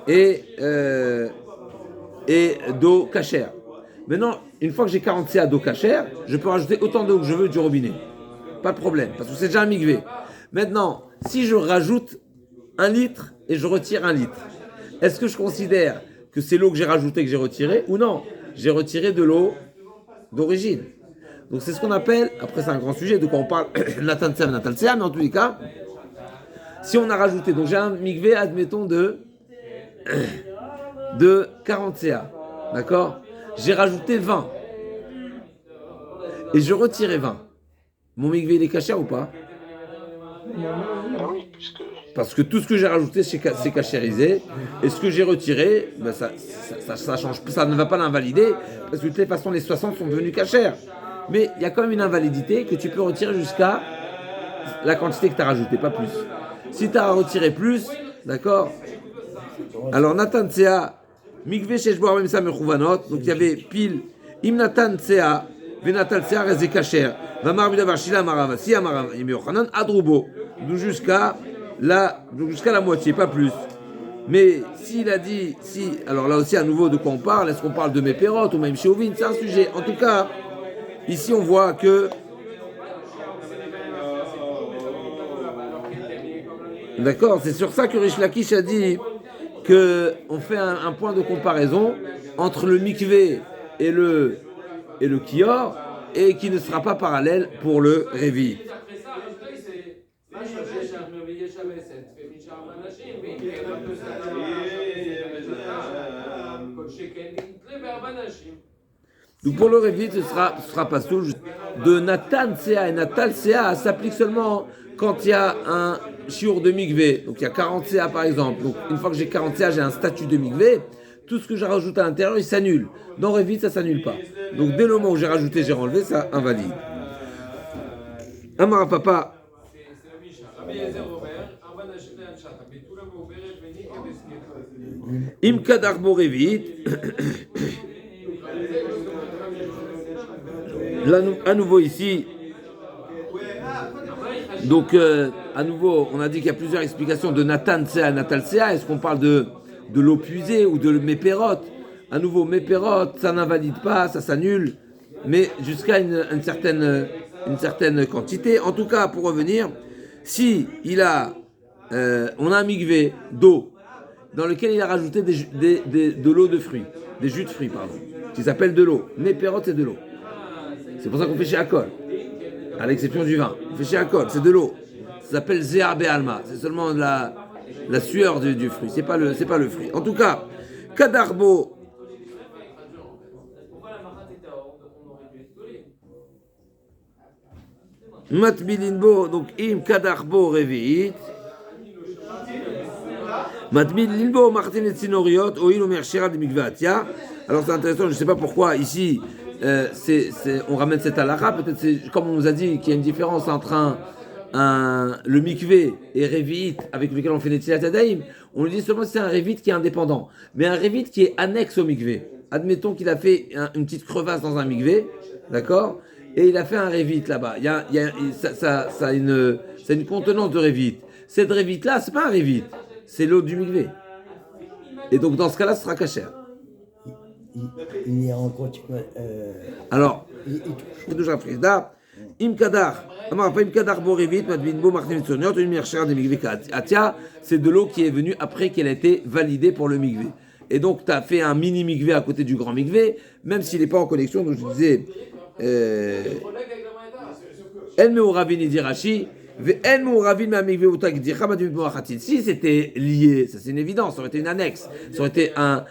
et d'eau cachère. Maintenant, une fois que j'ai 40 CA d'eau cachère, je peux rajouter autant d'eau que je veux du robinet. Pas de problème, parce que c'est déjà un mikvé. Maintenant, si je rajoute 1 litre et je retire 1 litre, est-ce que je considère que c'est l'eau que j'ai rajoutée que j'ai retirée ou non? J'ai retiré de l'eau d'origine. Donc c'est ce qu'on appelle, après c'est un grand sujet, de quoi on parle, Natan Tsea, mais en tous les cas, si on a rajouté, donc j'ai un mikvé, admettons, de 40 CA, d'accord? J'ai rajouté 20, et je retirais 20. Mon mikvé, il est caché ou pas? Ah oui, puisque... Parce que tout ce que j'ai rajouté, c'est cachérisé, et ce que j'ai retiré, ben ça change, ça ne va pas l'invalider, parce que de toute façon, les 60 sont devenus cachères. Mais il y a quand même une invalidité que tu peux retirer jusqu'à la quantité que tu as rajoutée, pas plus. Si tu as retiré plus, d'accord? Alors, Natan Tsea, Mikvé Sheshboar même ça mechouvanot, donc il y avait pile, Im Natan Tsea, Venatal Tsea, Rezé Kacher, Vamar Bidavar Shila Maravasi, Amarav Imiochanan, Adroubo, donc jusqu'à la moitié, pas plus. Mais s'il a dit, alors là aussi à nouveau de quoi on parle, est-ce qu'on parle de Mépérot ou même Chéovine, c'est un sujet. En tout cas, ici on voit que D'accord, c'est sur ça que Rish Lakish a dit qu'on fait un point de comparaison entre le mikvé et le kior, et qui ne sera pas parallèle pour le révi. Donc pour le révi, ce sera pas tout de Nathan Sea, et Natal Sea s'applique seulement quand il y a un shiur de mikvé. Donc il y a 40 CA par exemple. Donc une fois que j'ai 40 CA, j'ai un statut de mikvé. Tout ce que je rajoute à l'intérieur, il s'annule. Dans Revit, ça s'annule pas. Donc dès le moment où j'ai rajouté, j'ai enlevé, ça invalide. Amara papa. Imka darbo Revit. Là, à nouveau ici. Donc, à nouveau, on a dit qu'il y a plusieurs explications de Nathan Sea à Natal Sea. Est-ce qu'on parle de l'eau puisée ou de mépérote? À nouveau, mépérote, ça n'invalide pas, ça s'annule, mais jusqu'à une certaine quantité. En tout cas, pour revenir, si on a un mikvé d'eau dans lequel il a rajouté de l'eau de fruits, des jus de fruits, pardon, qui s'appelle de l'eau. Mépérote, c'est de l'eau. C'est pour ça qu'on fait chez Akol. À l'exception du vin. On fait chez Akol, c'est de l'eau. Ça s'appelle Zéa Be'alma. C'est seulement de la sueur du fruit. C'est pas le fruit. En tout cas, Kadarbo. Matbilinbo, donc Im Kadarbo Revi'it. Matbilinbo Martin et Tsinoriot, Oil Omer Shira de Mikvatia. Alors c'est intéressant, je ne sais pas pourquoi ici. On ramène cette halakha, peut-être c'est comme on nous a dit qu'il y a une différence entre le mikvé et Revit avec lequel on fait les Tzilat Yadayim. On lui dit seulement que c'est un Revit qui est indépendant, mais un Revit qui est annexe au mikvé. Admettons qu'il a fait une petite crevasse dans un mikvé, d'accord, et il a fait un Revit là-bas. Ça a une contenance de Revit. Cette Revit là, c'est pas un Revit, c'est l'eau du mikvé. Et donc dans ce cas-là, ce sera kasher. Il y a encore. Alors, c'est de l'eau qui est venue après qu'elle a été validée pour le mikvé. Et donc, tu as fait un mini mikvé à côté du grand mikvé, même s'il n'est pas en connexion. Donc, je disais, El Meoravin Idirachi, si c'était lié, ça c'est une évidence, ça aurait été une annexe, ça aurait été un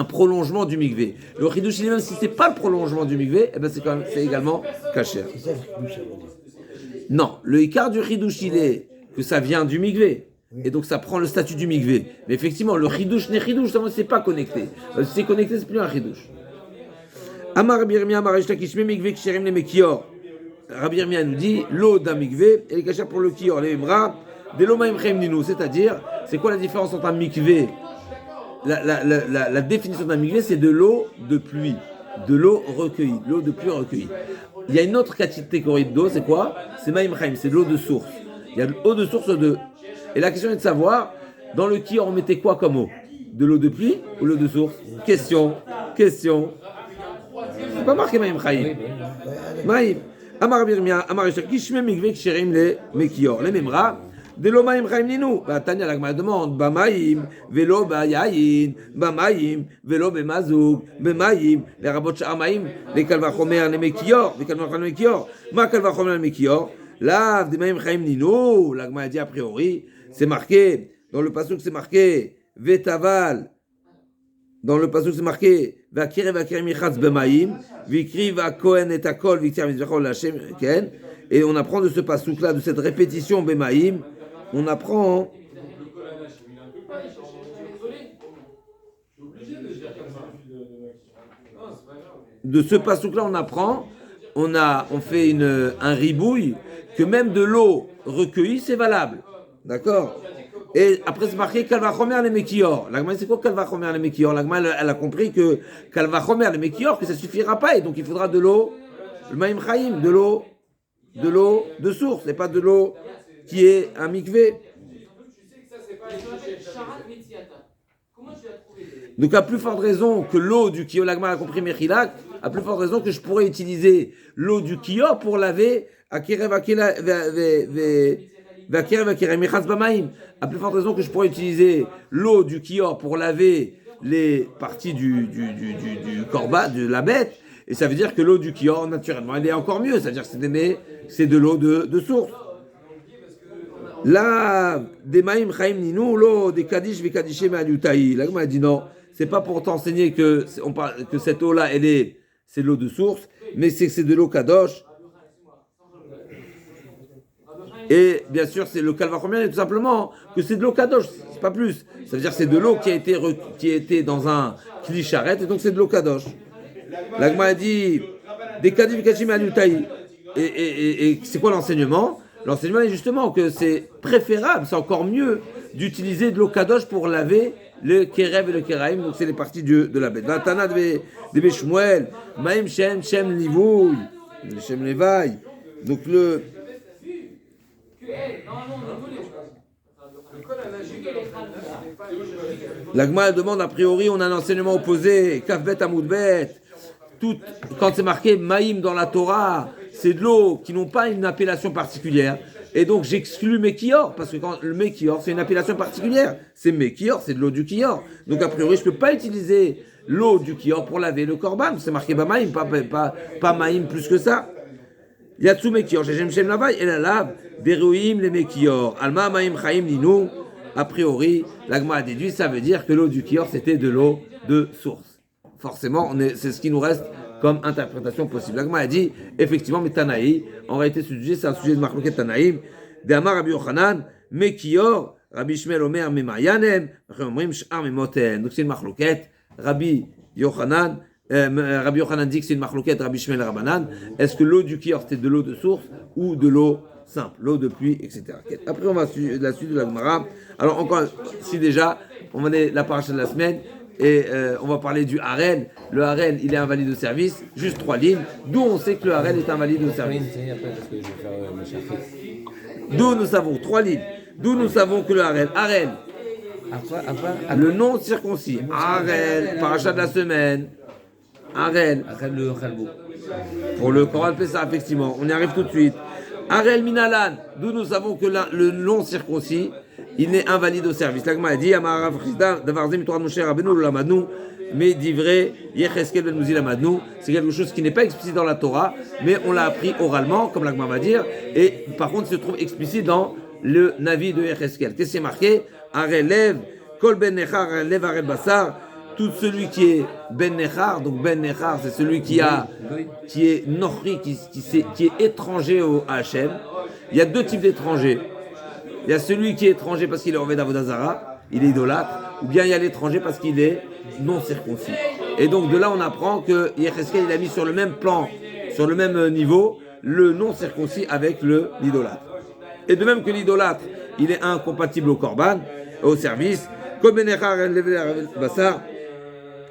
prolongement du mikvé. Le chidouch, même si c'est pas le prolongement du mikvé, eh ben c'est également kasher. Non, le ikar du chidouch, il est que ça vient du mikvé. Et donc ça prend le statut du mikvé. Mais effectivement, le chidouch n'est chidouch, seulement c'est pas connecté. Si c'est connecté, c'est plus un chidouch. Amar birmia mareshta kishme mikvé ksherim le mekior. Rabbi Yirmiyah nous dit l'eau d'un mikvé et les cachets pour le kior, les bras, des l'eau maïm ninu. C'est-à-dire, c'est quoi la différence entre un mikvé? La définition d'un mikvé, c'est de l'eau de pluie, de l'eau recueillie, l'eau de pluie recueillie. Il y a une autre catégorie d'eau, c'est quoi? C'est maïm chaim, c'est de l'eau de source. Il y a de l'eau de source de. Et la question est de savoir, dans le kior, on mettait quoi comme eau? De l'eau de pluie ou l'eau de source? Question. C'est pas marqué maïm chaim. Maïm. Amar Birmia, Amar Kishme Mikvé Ksherim le Mekior. Les Memra, de l'Omaim Chaim Ninu. Tania Lagma demande, Bamaim, Velo Bayayin, Bamaim, Velo Bemazouk, Bemaim, les Rabot Shamaim, les Kalvachomer, les Mekior, les Kalvachomer, les Mekior. Ma Kalvachomer, les Mekior. Là, de Maim Chaim Ninu. Lagma a dit a priori, c'est marqué, dans le passage c'est marqué, Vetaval. Dans le passage c'est marqué, Vakire Michatz Bemaim. Et on apprend de ce passouk là, de cette répétition Bemaim, on apprend de ce passouk là, on fait un ribouille que même de l'eau recueillie c'est valable, d'accord? Et après, c'est marqué Kalvachomer le Mekior. L'agma, c'est quoi Kalvachomer le Mekior? L'agma, elle a compris que Kalvachomer le Mekior, que ça suffira pas, et donc il faudra de l'eau, le Maïm Chaim, de l'eau de source, et pas de l'eau qui est un mikvé. Donc, à plus forte raison que l'eau du Kior, l'agma a compris Mechilak, à plus forte raison que je pourrais utiliser l'eau du Kior pour laver Akirev À plus forte raison que je pourrais utiliser l'eau du kior pour laver les parties du corban, de la bête, et ça veut dire que l'eau du kior, naturellement, elle est encore mieux, c'est-à-dire que c'est de l'eau de source. Là, des maïm chaim ninou, l'eau des kadish ve kadishem aliutaï. Là, on a dit non, c'est pas pour t'enseigner que cette eau-là, c'est de l'eau de source, mais c'est de l'eau kadosh. Et bien sûr, c'est le calvachomian, et tout simplement que c'est de l'eau kadosh, c'est pas plus. Ça veut dire que c'est de l'eau qui a été dans un kli charret, et donc c'est de l'eau kadosh. L'agma a dit des kadif kachim alutaï. Et c'est quoi l'enseignement? L'enseignement est justement que c'est préférable, c'est encore mieux d'utiliser de l'eau kadosh pour laver le kerev et le keraim, donc c'est les parties de la bête. Vatana de Beshmuel, maim shem livouy, shem levaï. Donc l'agma demande a priori, on a un enseignement opposé, kafbet amoudbet. Quand c'est marqué maïm dans la Torah, c'est de l'eau qui n'ont pas une appellation particulière. Et donc j'exclus Mekior, parce que quand le Mekior, c'est une appellation particulière. C'est Mekior, c'est de l'eau du Kior. Donc a priori, je ne peux pas utiliser l'eau du Kior pour laver le Korban. C'est marqué Bamaïm, pas Maïm plus que ça. Yatsu Mekior, Shechem Shem Lavai, et la lave, Beruim les Mekior. Alma Maïm Chaim Ninou. A priori, l'Agma a déduit, ça veut dire que l'eau du Kior, c'était de l'eau de source. Forcément, c'est ce qui nous reste comme interprétation possible. L'Agma a dit, effectivement, mais Tanaï, en réalité, ce sujet, c'est un sujet de Marloket Tanaïm, d'Amar Rabbi Yochanan, Mekior, Rabbi Shmuel Omer, Memayanem, Sh'ar Memoten. Donc c'est une Marloket, Rabbi Yochanan dit que c'est une Marloket, Rabbi Shmuel Rabbanan. Est-ce que l'eau du Kior, c'était de l'eau de source ou de l'eau simple, l'eau de pluie, etc. Après, on va la suite de la Gemara. Alors, encore, si déjà, on va aller la paracha de la semaine, et on va parler du harel. Le harel, il est invalide de service, juste 3 lignes. D'où on sait que le harel est invalide de service. D'où nous savons, 3 lignes. D'où nous savons que le harel, le non circoncis, harel, paracha de la semaine, harel, pour le Koran Pessah, effectivement, on y arrive tout de suite. Harel minalan, d'où nous savons que le non circoncis, il est invalide au service. L'Agma a dit, c'est quelque chose qui n'est pas explicite dans la Torah, mais on l'a appris oralement, comme l'Agma va dire, et par contre, il se trouve explicite dans le Navi de Yecheskel. Qu'est-ce qui est marqué? Arelev, Kol ben Nechar, Arelev Arel Bassar, tout celui qui est ben Nechar, donc ben Nechar, c'est celui qui est Nochri, qui est étranger au Hachem. Il y a 2 types d'étrangers. Il y a celui qui est étranger parce qu'il est Oved Avodazara, il est idolâtre, ou bien il y a l'étranger parce qu'il est non circoncis. Et donc de là on apprend que Yecheskel il a mis sur le même plan, sur le même niveau, le non circoncis avec l'idolâtre. Et de même que l'idolâtre, il est incompatible au Korban, au service, comme Benechar Bassar,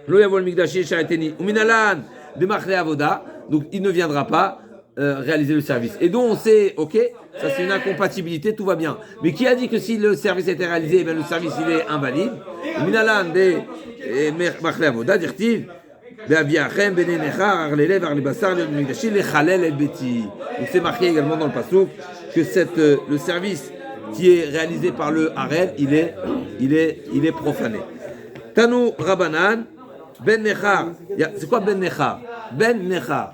Lo Yavol Migdashi Shareteni, Uminalan, Bemachle Avoda, donc il ne viendra pas réaliser le service. Et donc on sait, ok, ça c'est une incompatibilité, tout va bien. Mais qui a dit que si le service était réalisé, le service il est invalide? Minalan de Machle Avoda, dirtiv, Beaviachem, Benenechar, Arlelev, Arlebassar, Migdashi, Lechalel El Beti. Donc c'est marqué également dans le passouk que le service qui est réalisé par le Harel, il est profané. Tanu Rabbanan, Ben Nechar, c'est quoi Ben Nechar? Ben Nechar.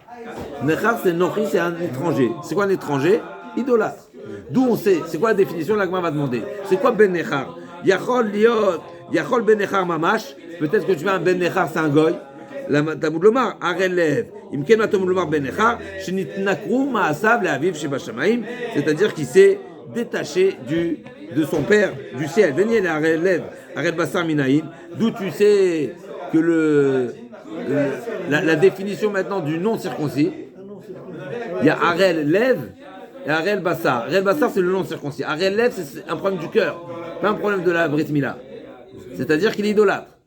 Nechar, c'est Nochi, c'est un étranger. C'est quoi un étranger? Idolâtre. D'où on sait, c'est quoi la définition? L'Agma va demander. C'est quoi Ben Nechar? Yachol Ben Nechar Mamash. Peut-être que tu vois un Ben Nechar, c'est un goy. Talmud Lomar, Arelev. Imken Talmud Lomar Ben Nechar, Shenitnakru Ma'asav Le'aviv Sheba Shamayim. C'est-à-dire qu'il s'est détaché de son père du ciel. Venez l'Arelev, Arel Bassar Minaïn. D'où tu sais que la définition maintenant du non circoncis, il y a Arel Lev et Arel Bassar. Arel Bassar, c'est le non circoncis. Arel Lev, c'est un problème du cœur, pas un problème de la Brit Mila. C'est-à-dire qu'il est idolâtre.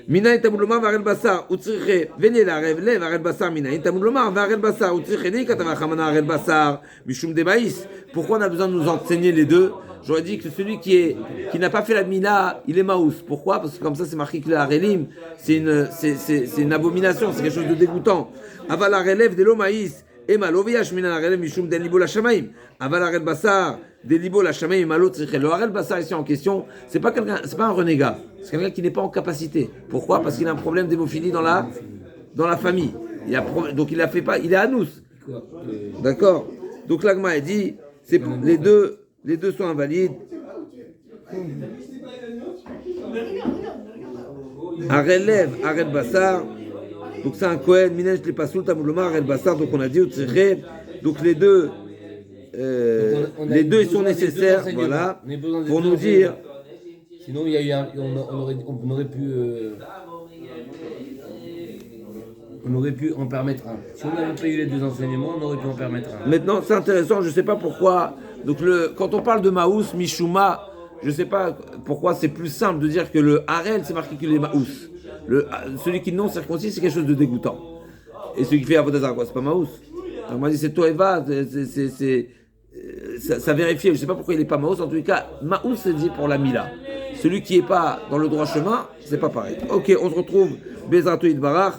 Minaïn Tamoulomar Varel Bassar, Utsriche, venez l'Arel Lev, Arel Bassar Minaïn Tamoulomar Varel Bassar, Utsriche, Ni Katavachamana Arel Bassar, Mishum Debaïs. Pourquoi on a besoin de nous enseigner les deux? J'aurais dit que celui qui n'a pas fait la Mila, il est Maous. Pourquoi? Parce que comme ça, c'est marqué que le Harelim, c'est une abomination, c'est quelque chose de dégoûtant. Aval Arelev de l'Omaïs, Et malo v'yashminan arel mishum den libo la shamaim. Aval arel basar des libo la shamaim malo tzrichel. Le arel basar ici en question, c'est pas un renégat. C'est quelqu'un qui n'est pas en capacité. Pourquoi? Parce qu'il a un problème d'hémophilie dans la famille. Donc il a fait pas, il est anous. D'accord. Donc l'agma dit, les deux sont invalides. Arel basar. Donc c'est un Kohen, Minej les Pasoul, Tamoulomar, El Bassar, donc on a dit Utsiré. Donc les deux ils sont nécessaires, voilà, pour nous dire. Sinon, il y a eu on aurait pu en permettre un. Si on n'avait pas eu les deux enseignements, on aurait pu en permettre un. Maintenant, c'est intéressant, je ne sais pas pourquoi. Donc quand on parle de Maous, Mishuma, je ne sais pas pourquoi c'est plus simple de dire que le Harel, c'est marqué que les Maous. Celui qui non circoncis, c'est quelque chose de dégoûtant. Et celui qui fait Avodazar, quoi, c'est pas Maous. On m'a dit c'est Toeva, ça vérifie. Je ne sais pas pourquoi il n'est pas Maous. En tout cas, Maous, c'est dit pour la Mila. Celui qui n'est pas dans le droit chemin, c'est pas pareil. Ok, on se retrouve. Bezratou Idbarach.